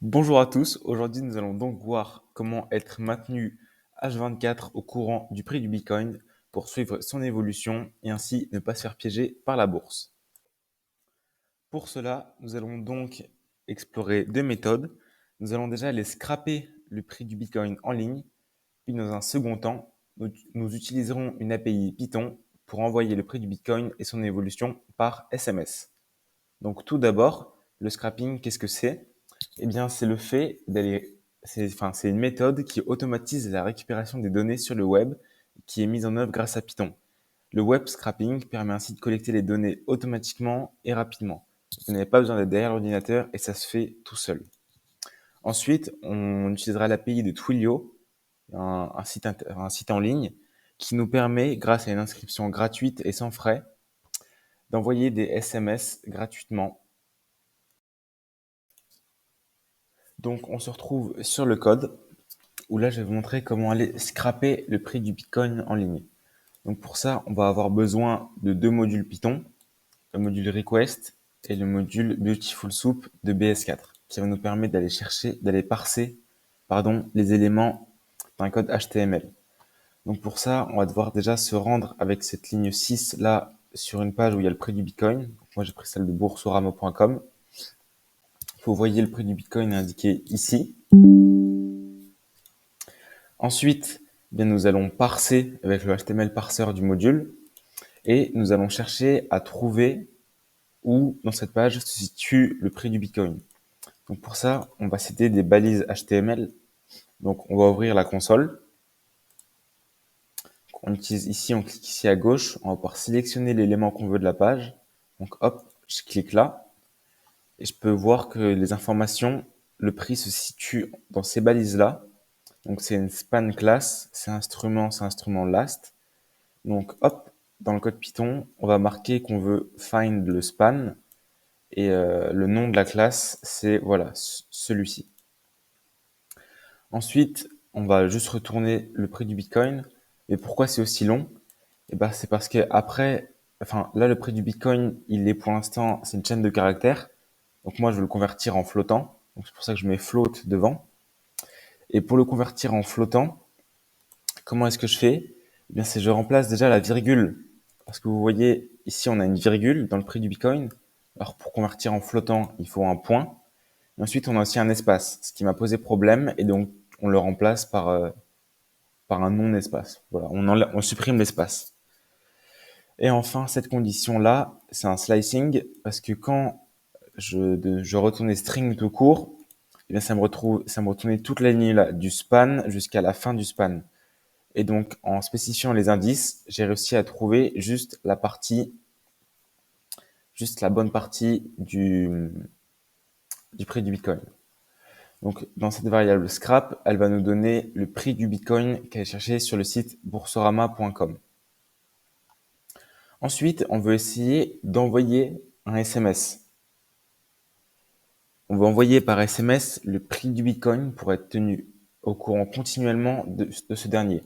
Bonjour à tous, aujourd'hui nous allons donc voir comment être maintenu H24 au courant du prix du Bitcoin pour suivre son évolution et ainsi ne pas se faire piéger par la bourse. Pour cela, nous allons donc explorer deux méthodes. Nous allons déjà aller scraper le prix du Bitcoin en ligne, puis dans un second temps, nous utiliserons une API Python pour envoyer le prix du Bitcoin et son évolution par SMS. Donc tout d'abord, le scrapping, qu'est-ce que c'est? Eh bien, c'est le fait d'aller, c'est une méthode qui automatise la récupération des données sur le web, qui est mise en œuvre grâce à Python. Le web scrapping permet ainsi de collecter les données automatiquement et rapidement. Vous n'avez pas besoin d'être derrière l'ordinateur et ça se fait tout seul. Ensuite, on utilisera l'API de Twilio, un site en ligne, qui nous permet, grâce à une inscription gratuite et sans frais, d'envoyer des SMS gratuitement. Donc, on se retrouve sur le code où là, je vais vous montrer comment aller scraper le prix du Bitcoin en ligne. Donc, pour ça, on va avoir besoin de deux modules Python, le module request et le module Beautiful Soup de BS4, qui va nous permettre d'aller chercher, d'aller parser, les éléments d'un code HTML. Donc, pour ça, on va devoir déjà se rendre avec cette ligne 6 là sur une page où il y a le prix du Bitcoin. Donc, moi, j'ai pris celle de boursorama.com. Vous voyez le prix du Bitcoin indiqué ici. Ensuite, bien, nous allons parser avec le HTML parseur du module et nous allons chercher à trouver où dans cette page se situe le prix du Bitcoin. Donc pour ça, on va citer des balises HTML. Donc on va ouvrir la console. On utilise ici, on clique ici à gauche, on va pouvoir sélectionner l'élément qu'on veut de la page. Donc hop, je clique là et je peux voir que les informations, le prix se situe dans ces balises-là. Donc c'est une span class, c'est instrument last. Donc hop, dans le code Python, on va marquer qu'on veut find le span et le nom de la classe, c'est voilà, celui-ci. Ensuite, on va juste retourner le prix du Bitcoin. Et pourquoi c'est aussi long? Et ben, c'est parce que après, enfin, là, le prix du Bitcoin, il est pour l'instant, c'est une chaîne de caractères. Donc moi, je veux le convertir en flottant. Donc c'est pour ça que je mets float devant. Et pour le convertir en flottant, comment est-ce que je fais? Eh bien, c'est je remplace déjà la virgule. Parce que vous voyez, ici, on a une virgule dans le prix du Bitcoin. Alors, pour convertir en flottant, il faut un point. Et ensuite, on a aussi un espace, ce qui m'a posé problème. Et donc, on le remplace par un non-espace. Voilà, on supprime l'espace. Et enfin, cette condition-là, c'est un slicing, parce que quand je retournais string tout court, eh bien, ça me retournait toute la ligne là, du span jusqu'à la fin du span. Et donc, en spécifiant les indices, j'ai réussi à trouver juste la bonne partie du prix du Bitcoin. Donc, dans cette variable scrap, elle va nous donner le prix du Bitcoin qu'elle est cherché sur le site boursorama.com. Ensuite, on veut essayer d'envoyer un SMS. On va envoyer par SMS le prix du Bitcoin pour être tenu au courant continuellement de ce dernier.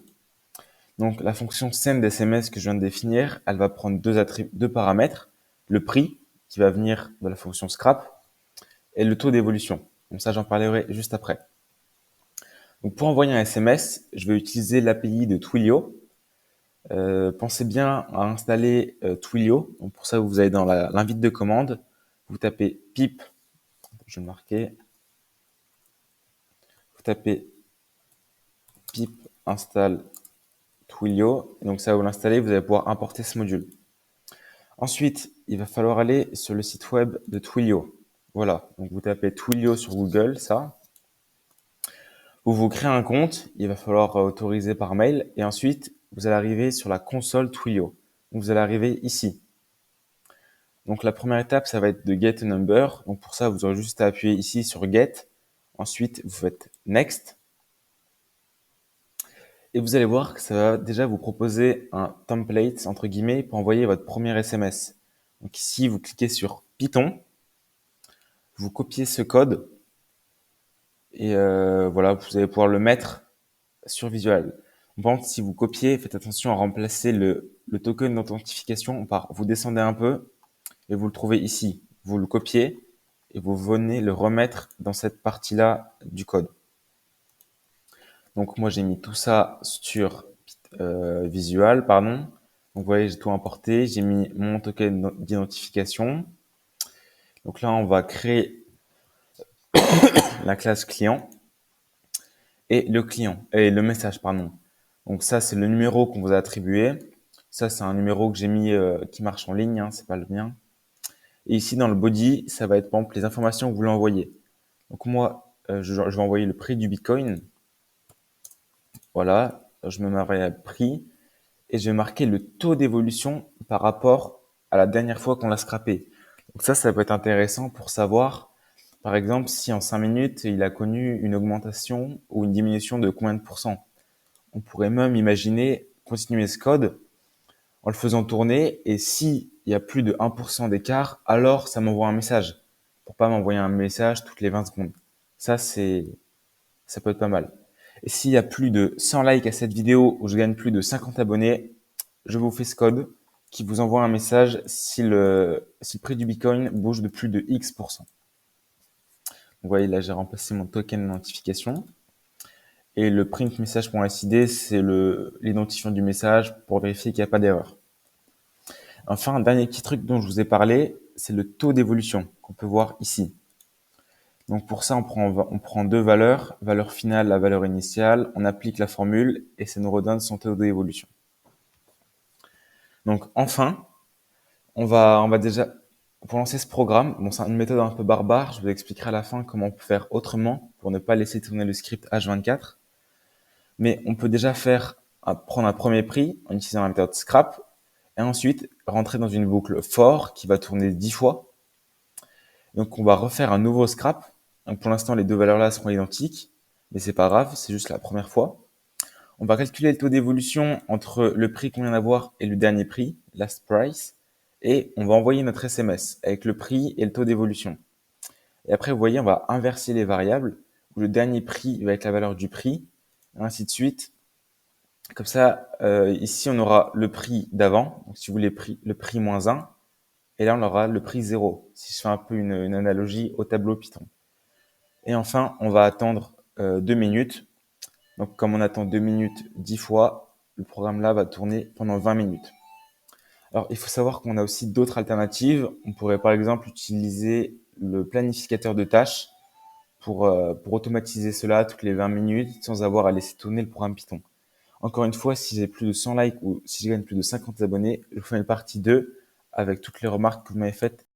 Donc, la fonction send SMS que je viens de définir, elle va prendre deux paramètres, le prix qui va venir de la fonction scrap et le taux d'évolution. Donc ça, j'en parlerai juste après. Donc, pour envoyer un SMS, je vais utiliser l'API de Twilio. Pensez bien à installer Twilio. Donc, pour ça, vous allez dans l'invite de commande, vous tapez pip, je vais le marquer, vous tapez pip install Twilio. Et donc ça, vous l'installez, vous allez pouvoir importer ce module. Ensuite, il va falloir aller sur le site web de Twilio. Voilà, donc vous tapez Twilio sur Google, ça. Vous vous créez un compte, il va falloir autoriser par mail. Et ensuite, vous allez arriver sur la console Twilio. Donc vous allez arriver ici. Donc la première étape, ça va être de get a number. Donc pour ça, vous aurez juste à appuyer ici sur get. Ensuite, vous faites next. Et vous allez voir que ça va déjà vous proposer un template, entre guillemets, pour envoyer votre premier SMS. Donc ici, vous cliquez sur Python, vous copiez ce code et voilà, vous allez pouvoir le mettre sur Visual. Par contre, si vous copiez, faites attention à remplacer le token d'authentification par vous descendez un peu et vous le trouvez ici. Vous le copiez et vous venez le remettre dans cette partie-là du code. Donc moi j'ai mis tout ça sur Visual, pardon. Donc vous voyez, j'ai tout importé, j'ai mis mon token d'identification. Donc là on va créer la classe client et le message, pardon. Donc ça c'est le numéro qu'on vous a attribué. Ça c'est un numéro que j'ai mis qui marche en ligne, hein, c'est pas le mien. Et ici dans le body, ça va être par exemple les informations que vous voulez envoyer. Donc moi je vais envoyer le prix du Bitcoin. Voilà, je me mets à variable prix et je vais marquer le taux d'évolution par rapport à la dernière fois qu'on l'a scrappé. Donc ça peut être intéressant pour savoir, par exemple, si en 5 minutes, il a connu une augmentation ou une diminution de combien de pourcents. On pourrait même imaginer continuer ce code en le faisant tourner et s'il y a plus de 1% d'écart, alors ça m'envoie un message pour pas m'envoyer un message toutes les 20 secondes. Ça peut être pas mal. Et s'il y a plus de 100 likes à cette vidéo ou je gagne plus de 50 abonnés, je vous fais ce code qui vous envoie un message si le prix du Bitcoin bouge de plus de X%. Vous voyez, là, j'ai remplacé mon token d'identification. Et le print message.sid, c'est l'identifiant du message pour vérifier qu'il n'y a pas d'erreur. Enfin, un dernier petit truc dont je vous ai parlé, c'est le taux d'évolution qu'on peut voir ici. Donc pour ça, on prend deux valeurs, valeur finale, la valeur initiale, on applique la formule et ça nous redonne son taux d'évolution. Donc enfin, on va déjà, pour lancer ce programme, bon c'est une méthode un peu barbare, je vous expliquerai à la fin comment on peut faire autrement pour ne pas laisser tourner le script H24. Mais on peut déjà prendre un premier prix en utilisant la méthode scrap et ensuite rentrer dans une boucle for qui va tourner 10 fois. Donc on va refaire un nouveau scrap. Donc pour l'instant les deux valeurs là seront identiques, mais c'est pas grave, c'est juste la première fois. On va calculer le taux d'évolution entre le prix qu'on vient d'avoir et le dernier prix, last price, et on va envoyer notre SMS avec le prix et le taux d'évolution. Et après, vous voyez, on va inverser les variables, où le dernier prix va être la valeur du prix, et ainsi de suite. Comme ça, ici, on aura le prix d'avant, donc si vous voulez le prix moins 1, et là, on aura le prix 0, si je fais un peu une analogie au tableau Python. Et enfin, on va attendre 2 minutes. Donc, comme on attend 2 minutes 10 fois, le programme là va tourner pendant 20 minutes. Alors, il faut savoir qu'on a aussi d'autres alternatives. On pourrait par exemple utiliser le planificateur de tâches pour automatiser cela toutes les 20 minutes sans avoir à laisser tourner le programme Python. Encore une fois, si j'ai plus de 100 likes ou si je gagne plus de 50 abonnés, je vous fais une partie 2 avec toutes les remarques que vous m'avez faites